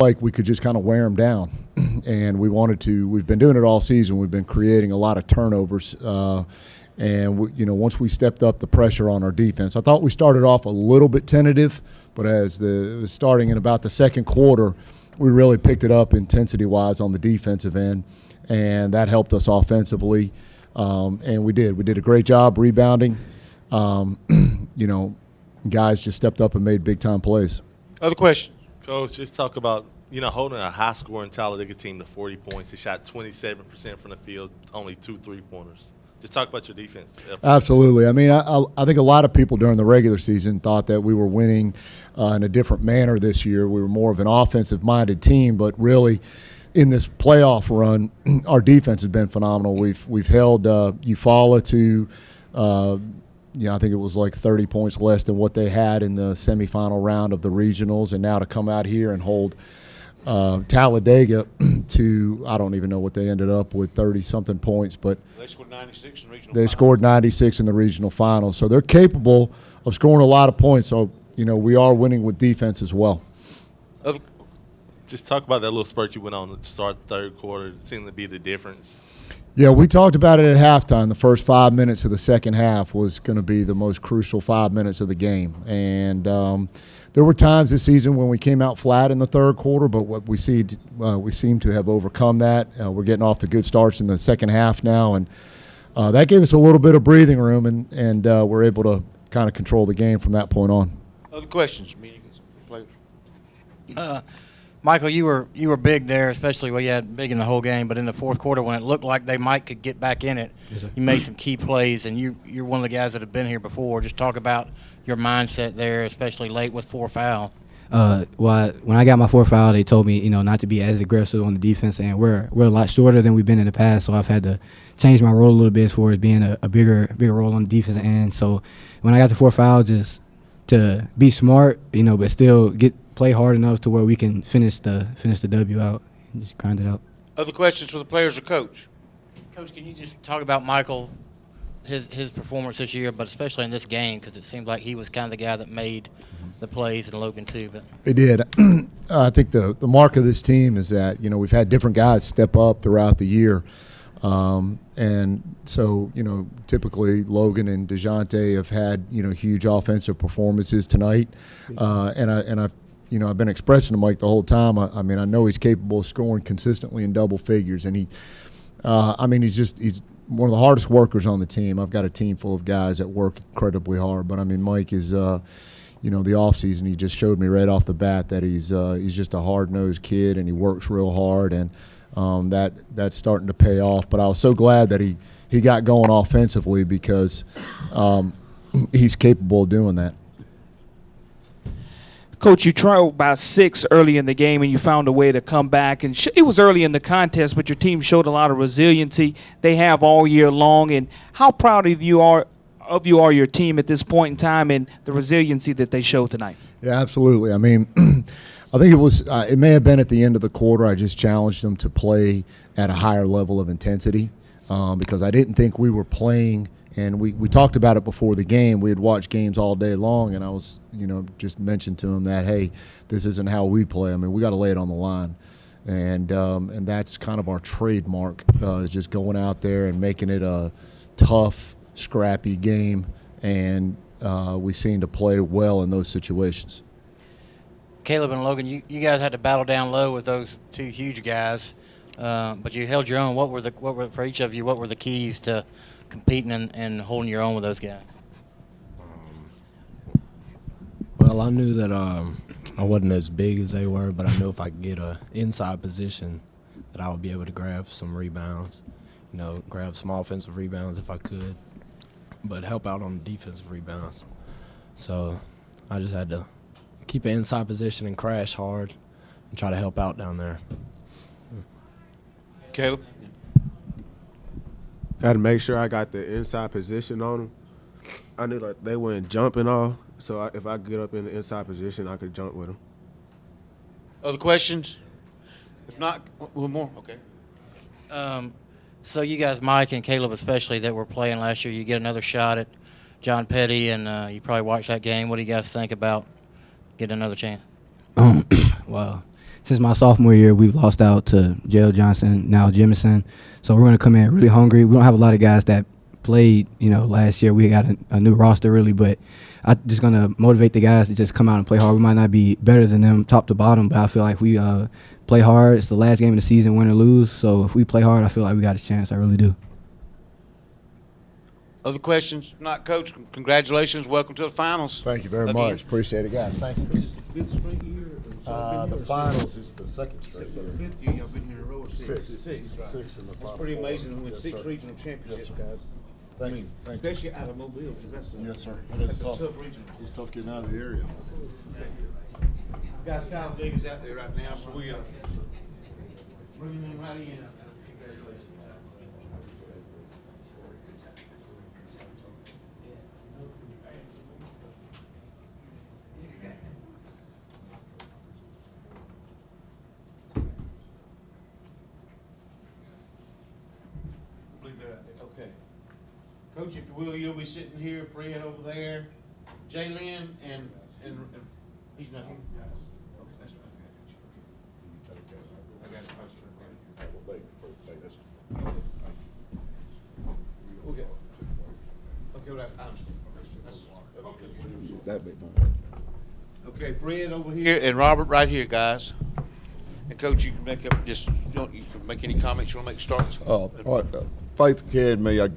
like we could just kind of wear them down, and we wanted to. We've been doing it all season. We've been creating a lot of turnovers, and once we stepped up the pressure on our defense, I thought we started off a little bit tentative, but as starting in about the second quarter, we really picked it up intensity-wise on the defensive end, and that helped us offensively. And we did a great job rebounding. Guys just stepped up and made big-time plays. Other question? Coach, just talk about, holding a high-scoring Talladega team to 40 points. They shot 27% from the field, only 2 3-pointers. Just talk about your defense. Absolutely. I mean, I think a lot of people during the regular season thought that we were winning in a different manner this year. We were more of an offensive-minded team, but really in this playoff run, our defense has been phenomenal. We've held Eufaula to I think it was like 30 points less than what they had in the semifinal round of the regionals, and now to come out here and hold Talladega to, I don't even know what they ended up with, 30-something points, but they scored 96 in regional. They scored 96 in the regional finals, so they're capable of scoring a lot of points. So we are winning with defense as well. Just talk about that little spurt you went on to start the third quarter. It seemed to be the difference. Yeah, we talked about it at halftime. The first 5 minutes of the second half was going to be the most crucial 5 minutes of the game. And there were times this season when we came out flat in the third quarter, but what we seem to have overcome that. We're getting off to good starts in the second half now, and that gave us a little bit of breathing room, and we're able to kind of control the game from that point on. Other questions? Players? Michael, you were big there, especially you had big in the whole game. But in the fourth quarter, when it looked like they could get back in it, you made some key plays, and you're one of the guys that have been here before. Just talk about your mindset there, especially late with 4 fouls. Well, when I got my 4th foul, they told me, not to be as aggressive on the defense, and we're a lot shorter than we've been in the past. So I've had to change my role a little bit as far as being a bigger role on the defensive end. So when I got the 4th foul, just to be smart, but still play hard enough to where we can finish the W out and just grind it out. Other questions for the players or coach? Coach, can you just talk about Michael, his performance this year, but especially in this game, because it seemed like he was kind of the guy that made the plays, and Logan too. But he did. I think the mark of this team is that we've had different guys step up throughout the year. And so, typically Logan and DeJounte have had, huge offensive performances tonight. I've been expressing to Mike the whole time. I know he's capable of scoring consistently in double figures, and he's one of the hardest workers on the team. I've got a team full of guys that work incredibly hard, but Mike is, the offseason, he just showed me right off the bat that he's just a hard-nosed kid, and he works real hard, and that's starting to pay off. But I was so glad that he got going offensively because he's capable of doing that. Coach, you trailed by 6 early in the game, and you found a way to come back. And it was early in the contest, but your team showed a lot of resiliency. They have all year long. And how proud of you are your team at this point in time and the resiliency that they showed tonight? Yeah, absolutely. I think it may have been at the end of the quarter. I just challenged them to play at a higher level of intensity because I didn't think we were playing. And we talked about it before the game. We had watched games all day long, and I was, just mentioned to him that, hey, this isn't how we play. We got to lay it on the line. And that's kind of our trademark, is just going out there and making it a tough, scrappy game. And we seem to play well in those situations. Caleb and Logan, you guys had to battle down low with those 2 huge guys, but you held your own. What were for each of you? What were the keys to competing and holding your own with those guys? Well, I knew that I wasn't as big as they were, but I knew if I could get an inside position that I would be able to grab some rebounds, grab some offensive rebounds if I could, but help out on the defensive rebounds. So I just had to keep an inside position and crash hard and try to help out down there. Caleb? I had to make sure I got the inside position on them. I knew they weren't jumping off, so if I get up in the inside position, I could jump with them. Other questions? If not, one more. Okay. So you guys, Mike and Caleb especially, that were playing last year, you get another shot at John Petty, and you probably watched that game. What do you guys think about getting another chance? Well, since my sophomore year, we've lost out to Jale Johnson, now Jemison. So we're going to come in really hungry. We don't have a lot of guys that played, last year. We got a new roster really, but I'm just going to motivate the guys to just come out and play hard. We might not be better than them top to bottom, but I feel like we play hard. It's the last game of the season, win or lose. So if we play hard, I feel like we got a chance. I really do. Other questions? If not, Coach, congratulations. Welcome to the finals. Thank you very Again. much. Appreciate it, guys. Thank you. This is the fifth straight year. The finals is the second straight year. Fifth year, y'all been here in a row. Six. Six, right. Six in the That's Final pretty Four. amazing to win Yes, 6 sir. regional championships, Yes, sir. guys. Thank you. Thank you. Especially out of Mobile, because that's Yes, sir. that's a tough region. It's tough getting out of the area. Guys, Talladega's out there right now, so we bringing them right in. Congratulations. Believe they're out there. Okay. Coach, if you will, you'll be sitting here, Fred over there, Jalen, and he's not here. Okay, that's fine. I got it. I was trying to- Okay. Okay, well, I understand. Okay. That'd be fun. Okay, Fred over here and Robert right here, guys. And Coach, you can make up you can make any comments you want to make starts. All right, Faith Academy, I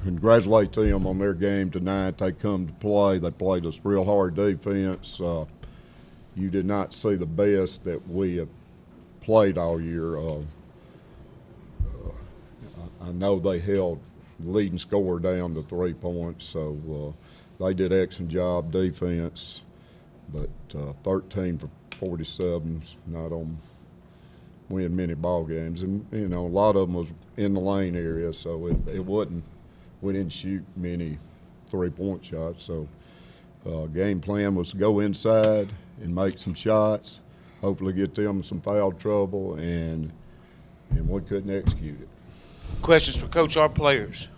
congratulate them on their game tonight. They come to play. They played us real hard defense. You did not see the best that we have played all year. I know they held the leading scorer down to 3 points, so they did an excellent job defense. But 13 for 47's not on win many ball games, and a lot of them was in the lane area, so it wasn't. We didn't shoot many 3-point shots. So game plan was to go inside and make some shots, hopefully get them some foul trouble, and we couldn't execute it. Questions for Coach, our players.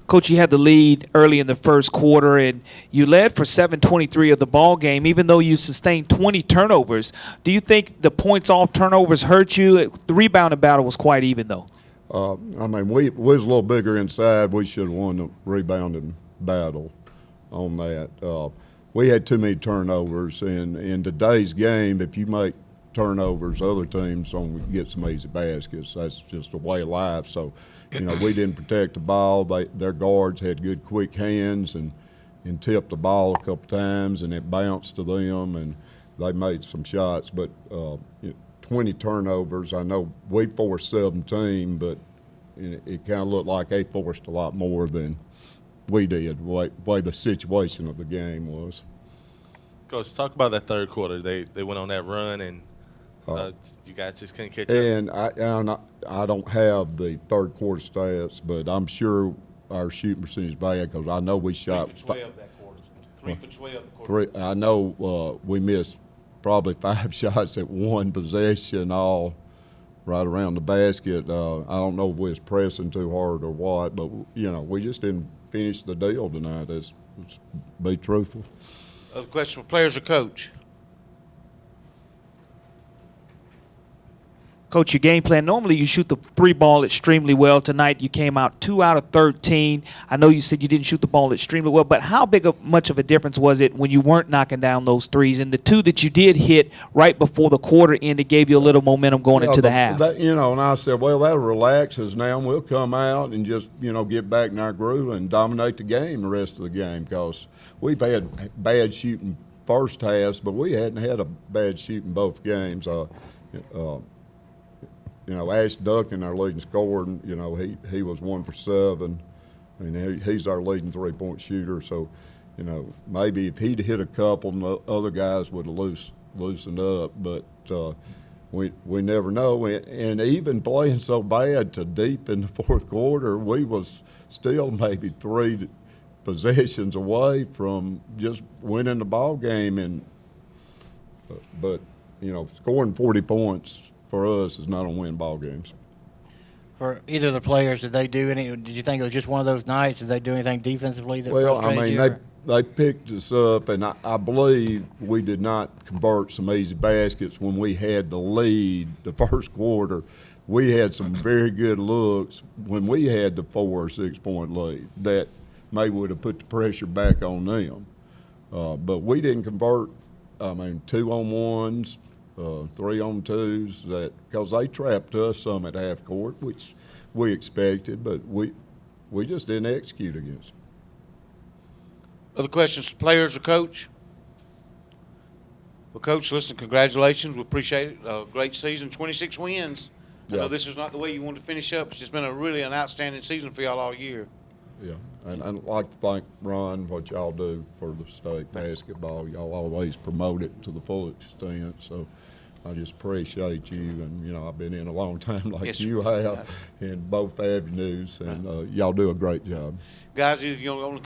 Coach, you had the lead early in the first quarter, and you led for 7:23 of the ball game, even though you sustained 20 turnovers. Do you think the points off turnovers hurt you? The rebounding battle was quite even, though. I mean, we was a little bigger inside. We should have won the rebounding battle on that. We had too many turnovers, and in today's game, if you make turnovers, other teams don't get some easy baskets. That's just a way of life. So, we didn't protect the ball. Their guards had good quick hands and tipped the ball a couple times, and it bounced to them, and they made some shots. But 20 turnovers, I know we forced 17, but it kind of looked like they forced a lot more than we did, the way the situation of the game was. Coach, talk about that third quarter. They went on that run, and you guys just couldn't catch up. And I don't have the third quarter stats, but I'm sure our shooting percentage is bad because I know we 3 shot for 12 that quarter. 3 for 12 the quarter. I know we missed probably 5 shots at one possession, all right around the basket. I don't know if we was pressing too hard or what, but we just didn't finish the deal tonight. Let's be truthful. Other question for players or Coach? Coach, your game plan, normally you shoot the 3 ball extremely well. Tonight you came out 2 out of 13. I know you said you didn't shoot the ball extremely well, but how much of a difference was it when you weren't knocking down those threes? And the 2 that you did hit right before the quarter ended gave you a little momentum going into the half. And I said, well, that'll relax us now, and we'll come out and just, get back in our groove and dominate the game the rest of the game, because we've had bad shooting first halves, but we hadn't had a bad shooting both games. Ash Duncan, our leading scorer, he was 1 for 7. I mean, he's our leading 3-point shooter. So, maybe if he'd hit a couple, the other guys would have loosened up. But we never know. And even playing so bad to deep in the fourth quarter, we was still maybe 3 possessions away from just winning the ball game. But scoring 40 points for us is not a win ball games. For either of the players, did you think it was just one of those nights? Did they do anything defensively that Well, I frustrated mean, you? they picked us up, and I believe we did not convert some easy baskets when we had the lead the first quarter. We had some very good looks when we had the 4 or 6 point lead that maybe would have put the pressure back on them. But we didn't convert, 2-on-1s, 3-on-2s, because they trapped us some at half court, which we expected, but we just didn't execute against them. Other questions, players or coach? Well, Coach, listen, congratulations. We appreciate it. Great season, 26 wins. I know Yeah. this is not the way you wanted to finish up. It's just been an outstanding season for y'all all year. Yeah, and I'd like to thank Ron, what y'all do for the state basketball. Y'all always promote it to the full extent, so I just appreciate you. And, I've been in a long time like Yes, sir. you have in both avenues, and y'all do a great job. Guys, if you want to